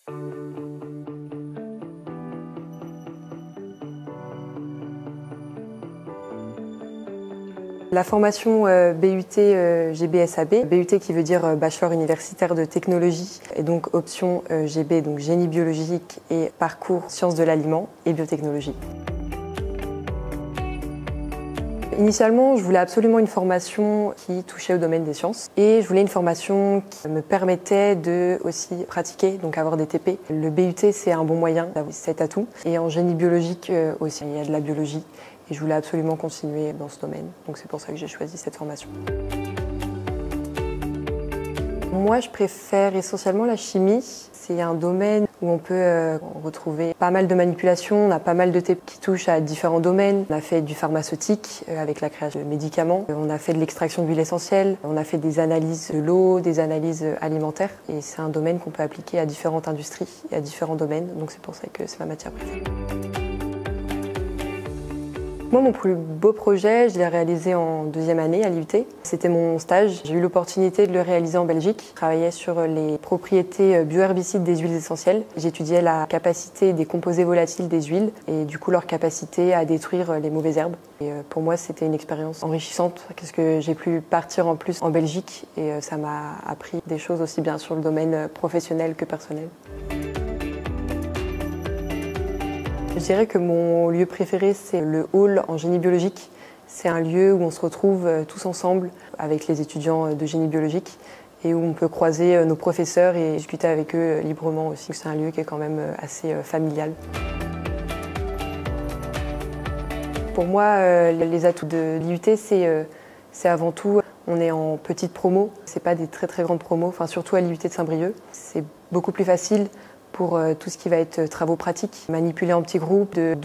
La formation BUT GBSAB, BUT qui veut dire Bachelor universitaire de technologie, et donc option GB, donc génie biologique et parcours sciences de l'aliment et biotechnologie. Initialement, je voulais absolument une formation qui touchait au domaine des sciences et je voulais une formation qui me permettait de aussi pratiquer, donc avoir des TP. Le BUT, c'est un bon moyen d'avoir cet atout. Et en génie biologique aussi, il y a de la biologie et je voulais absolument continuer dans ce domaine. Donc c'est pour ça que j'ai choisi cette formation. Moi, je préfère essentiellement la chimie. C'est un domaine où on peut retrouver pas mal de manipulations, on a pas mal de TP qui touchent à différents domaines. On a fait du pharmaceutique avec la création de médicaments, on a fait de l'extraction d'huile essentielle, on a fait des analyses de l'eau, des analyses alimentaires. Et c'est un domaine qu'on peut appliquer à différentes industries et à différents domaines, donc c'est pour ça que c'est ma matière préférée. Moi, mon plus beau projet, je l'ai réalisé en deuxième année à l'IUT. C'était mon stage. J'ai eu l'opportunité de le réaliser en Belgique. Je travaillais sur les propriétés bioherbicides des huiles essentielles. J'étudiais la capacité des composés volatiles des huiles et du coup leur capacité à détruire les mauvaises herbes. Et pour moi, c'était une expérience enrichissante parce que j'ai pu partir en plus en Belgique et ça m'a appris des choses aussi bien sur le domaine professionnel que personnel. Je dirais que mon lieu préféré, c'est le hall en génie biologique. C'est un lieu où on se retrouve tous ensemble avec les étudiants de génie biologique et où on peut croiser nos professeurs et discuter avec eux librement aussi. C'est un lieu qui est quand même assez familial. Pour moi, les atouts de l'IUT, c'est avant tout, on est en petite promo. C'est pas des très grandes promos, enfin surtout à l'IUT de Saint-Brieuc. C'est beaucoup plus facile pour tout ce qui va être travaux pratiques. Manipuler en petits groupes de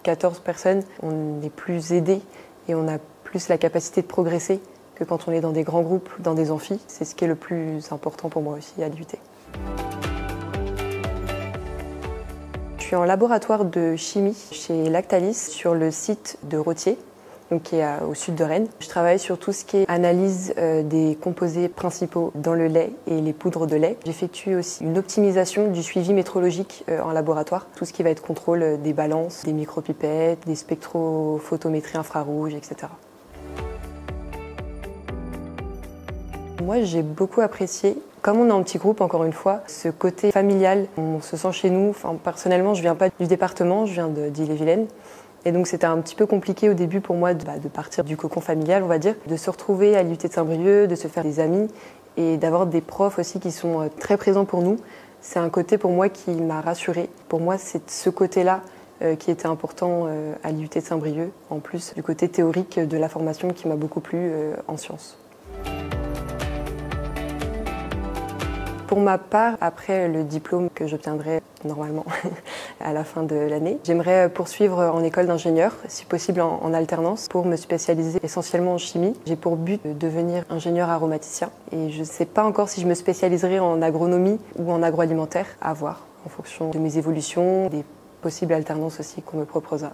12-14 personnes, on est plus aidé et on a plus la capacité de progresser que quand on est dans des grands groupes, dans des amphis. C'est ce qui est le plus important pour moi aussi à l'IUT. Je suis en laboratoire de chimie chez Lactalis sur le site de Rothier, donc qui est au sud de Rennes. Je travaille sur tout ce qui est analyse des composés principaux dans le lait et les poudres de lait. J'effectue aussi une optimisation du suivi métrologique en laboratoire, tout ce qui va être contrôle des balances, des micropipettes, des spectrophotométries infrarouges, etc. Moi, j'ai beaucoup apprécié, comme on est en petit groupe, encore une fois, ce côté familial. On se sent chez nous. Enfin, personnellement, je ne viens pas du département, je viens d'Ille-et-Vilaine. Et donc c'était un petit peu compliqué au début pour moi de partir du cocon familial, on va dire, de se retrouver à l'IUT de Saint-Brieuc, de se faire des amis et d'avoir des profs aussi qui sont très présents pour nous. C'est un côté pour moi qui m'a rassurée. Pour moi, c'est ce côté-là qui était important à l'IUT de Saint-Brieuc, en plus du côté théorique de la formation qui m'a beaucoup plu en sciences. Pour ma part, après le diplôme que j'obtiendrai normalement à la fin de l'année, j'aimerais poursuivre en école d'ingénieur, si possible en alternance, pour me spécialiser essentiellement en chimie. J'ai pour but de devenir ingénieur aromaticien et je ne sais pas encore si je me spécialiserai en agronomie ou en agroalimentaire, à voir en fonction de mes évolutions, des possibles alternances aussi qu'on me proposera.